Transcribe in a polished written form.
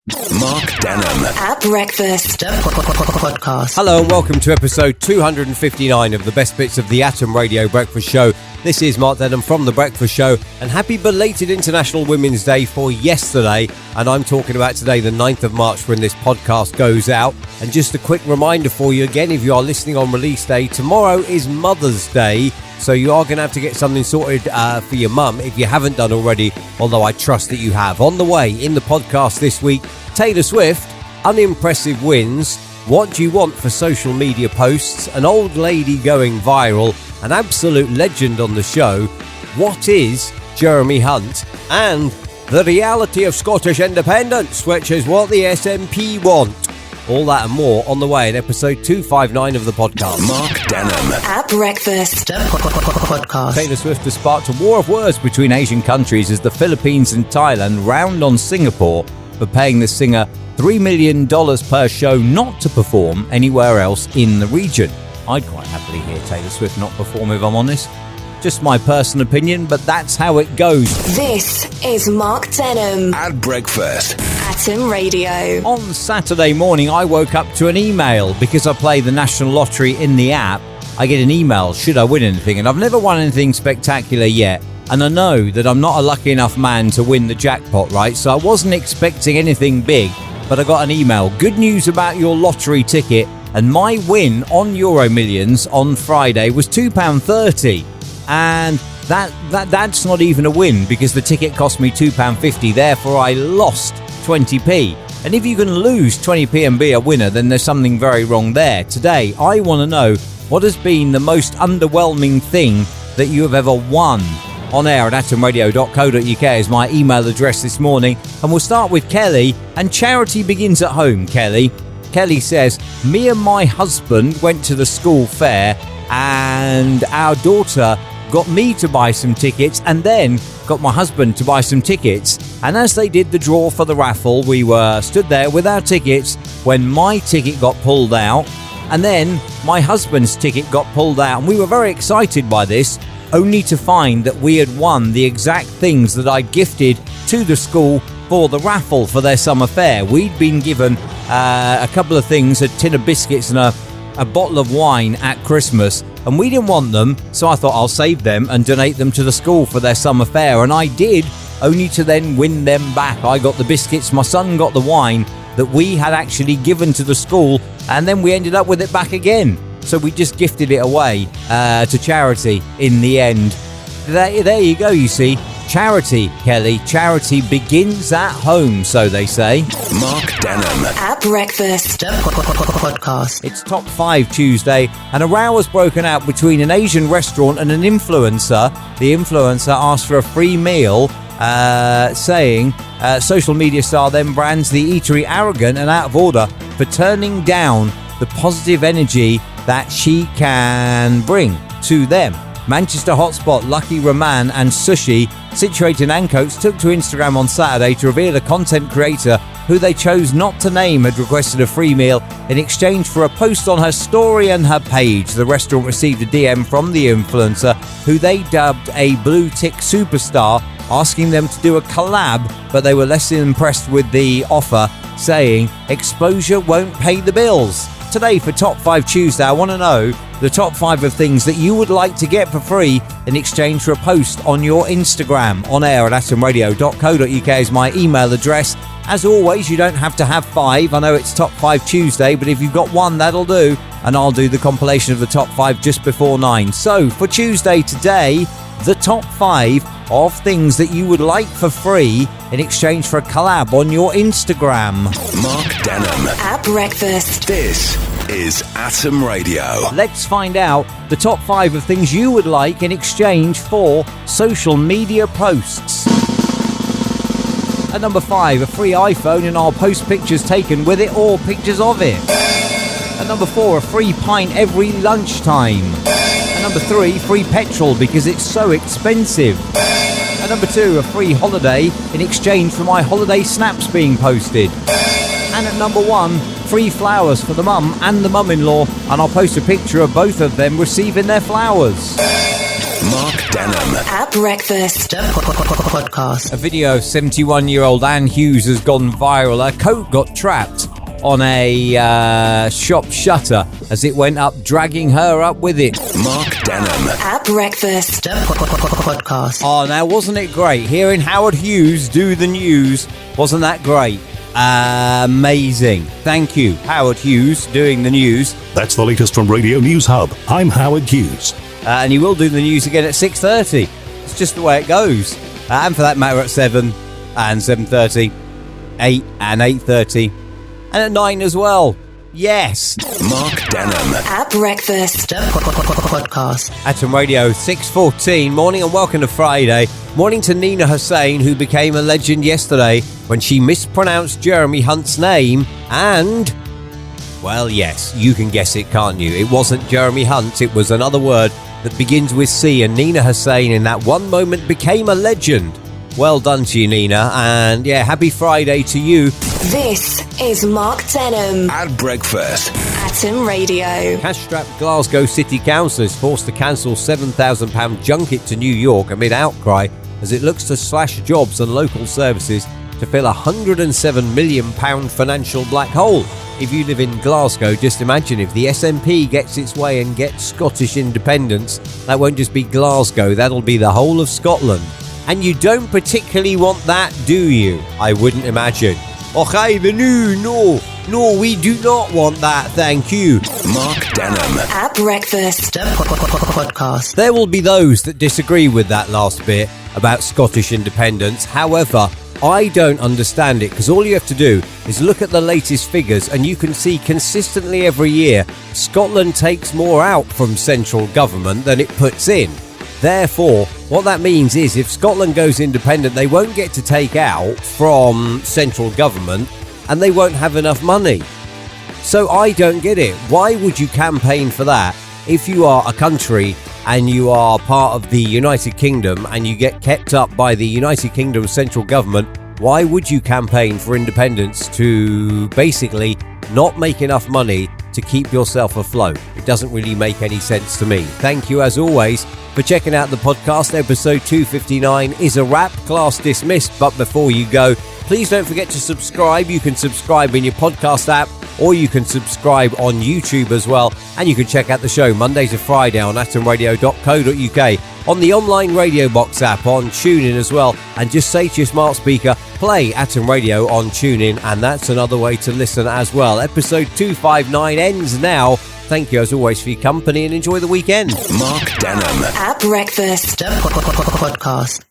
Mark Denholm at Breakfast Podcast. Hello and welcome to episode 259 of the best bits of the Atom Radio Breakfast Show. This is Mark Denholm from The Breakfast Show, and happy belated International Women's Day for yesterday. And I'm talking about today, the 9th of March, when this podcast goes out. And just a quick reminder for you again, if you are listening on release day, tomorrow is Mother's Day. So you are going to have to get something sorted for your mum if you haven't done already, although I trust that you have. On the way in the podcast this week, Taylor Swift, unimpressive wins, what do you want for social media posts, an old lady going viral, an absolute legend on the show, what is Jeremy Hunt, and the reality of Scottish independence, which is what the SNP want. All that and more on the way in episode 259 of the podcast. Mark Denholm at Breakfast Podcast. Taylor Swift has sparked a war of words between Asian countries as the Philippines and Thailand round on Singapore for paying the singer $3 million per show not to perform anywhere else in the region. I'd quite happily hear Taylor Swift not perform, if I'm honest. Just my personal opinion, but that's how it goes. This is Mark Denholm at Breakfast Atom Radio. On Saturday morning, I woke up to an email because I play the National Lottery in the app. I get an email, should I win anything? And I've never won anything spectacular yet. And I know that I'm not a lucky enough man to win the jackpot, right? So I wasn't expecting anything big, but I got an email. Good news about your lottery ticket. And my win on Euro Millions on Friday was £2.30. And that's not even a win because the ticket cost me £2.50. Therefore, I lost 20p. And if you can lose 20p and be a winner, then there's something very wrong there. Today, I want to know what has been the most underwhelming thing that you have ever won. On air at atomradio.co.uk is my email address this morning. And we'll start with Kelly. And charity begins at home, Kelly. Kelly says, me and my husband went to the school fair and our daughter got me to buy some tickets and then got my husband to buy some tickets. And as they did the draw for the raffle, we were stood there with our tickets when my ticket got pulled out and then my husband's ticket got pulled out. And we were very excited by this, only to find that we had won the exact things that I gifted to the school for the raffle for their summer fair. We'd been given a couple of things, a tin of biscuits and a bottle of wine at Christmas, and we didn't want them, so I thought I'll save them and donate them to the school for their summer fair, and I did, only to then win them back. I got the biscuits, my son got the wine that we had actually given to the school, and then we ended up with it back again. So we just gifted it away to charity in the end. There you go, you see. Charity, Kelly. Charity begins at home, so they say. Mark Denholm at Breakfast Podcast. It's Top 5 Tuesday, and a row has broken out between an Asian restaurant and an influencer. The influencer asked for a free meal, saying social media star then brands the eatery arrogant and out of order for turning down the positive energy that she can bring to them. Manchester hotspot Lucky Raman and Sushi, situated in Ancoats, took to Instagram on Saturday to reveal a content creator who they chose not to name had requested a free meal in exchange for a post on her story and her page. The restaurant received a DM from the influencer, who they dubbed a blue tick superstar, asking them to do a collab, but they were less than impressed with the offer, saying exposure won't pay the bills. Today for Top 5 Tuesday, I want to know the top 5 of things that you would like to get for free in exchange for a post on your Instagram. On air at atomradio.co.uk is my email address. As always, you don't have to have 5. I know it's Top 5 Tuesday, but if you've got 1, that'll do. And I'll do the compilation of the top 5 just before 9. So for Tuesday today, the top 5 of things that you would like for free in exchange for a collab on your Instagram. Mark Denholm at Breakfast. This is Atom Radio. Let's find out the top 5 of things you would like in exchange for social media posts. At number 5, a free iPhone, and I'll post pictures taken with it or pictures of it. At number 4, a free pint every lunchtime. At number 3, free petrol because it's so expensive. At number 2, a free holiday in exchange for my holiday snaps being posted. And at number 1, free flowers for the mum and the mum-in-law, and I'll post a picture of both of them receiving their flowers. Mark Denham. At breakfast. Podcast. A video of 71-year-old Anne Hughes has gone viral. Her coat got trapped on a shop shutter as it went up, dragging her up with it. Mark Denham. At breakfast. Podcast. Oh, now wasn't it great? Hearing Howard Hughes do the news, wasn't that great? Amazing. Thank you, Howard Hughes, doing the news. That's the latest from Radio News Hub. I'm Howard Hughes. And he will do the news again at 6:30. It's just the way it goes. And for that matter, at 7 and 7:30, 8 and 8:30, and at 9 as well. Yes. Mark Denham. At breakfast. Podcast. Atom Radio 6:14. Morning and welcome to Friday. Morning to Nina Hussain, who became a legend yesterday when she mispronounced Jeremy Hunt's name and... well, yes, you can guess it, can't you? It wasn't Jeremy Hunt, it was another word that begins with C, and Nina Hussain in that one moment became a legend. Well done to you, Nina, and yeah, happy Friday to you. This is Mark Denham. At breakfast. Atom Radio. Cash-strapped Glasgow City Council is forced to cancel £7,000 junket to New York amid outcry as it looks to slash jobs and local services to fill a £107 million financial black hole. If you live in Glasgow, just imagine if the SNP gets its way and gets Scottish independence, that won't just be Glasgow, that'll be the whole of Scotland. And you don't particularly want that, do you? I wouldn't imagine. Okay, no, we do not want that, thank you. Mark Denham. At breakfast. Podcast. There will be those that disagree with that last bit about Scottish independence. However, I don't understand it, because all you have to do is look at the latest figures and you can see consistently every year Scotland takes more out from central government than it puts in. Therefore, what that means is if Scotland goes independent, they won't get to take out from central government and they won't have enough money. So I don't get it. Why would you campaign for that if you are a country and you are part of the United Kingdom and you get kept up by the United Kingdom central government? Why would you campaign for independence to basically not make enough money to keep yourself afloat? It doesn't really make any sense to me. Thank you as always for checking out the podcast. Episode 259 is a wrap. Class dismissed. But before you go, please don't forget to subscribe. You can subscribe in your podcast app, or you can subscribe on YouTube as well. And you can check out the show Monday to Friday on atomradio.co.uk, on the online Radio Box app, on TuneIn as well. And just say to your smart speaker, play Atom Radio on TuneIn, and that's another way to listen as well. Episode 259 ends now. Thank you as always for your company and enjoy the weekend. Mark Denham. At breakfast. Podcast.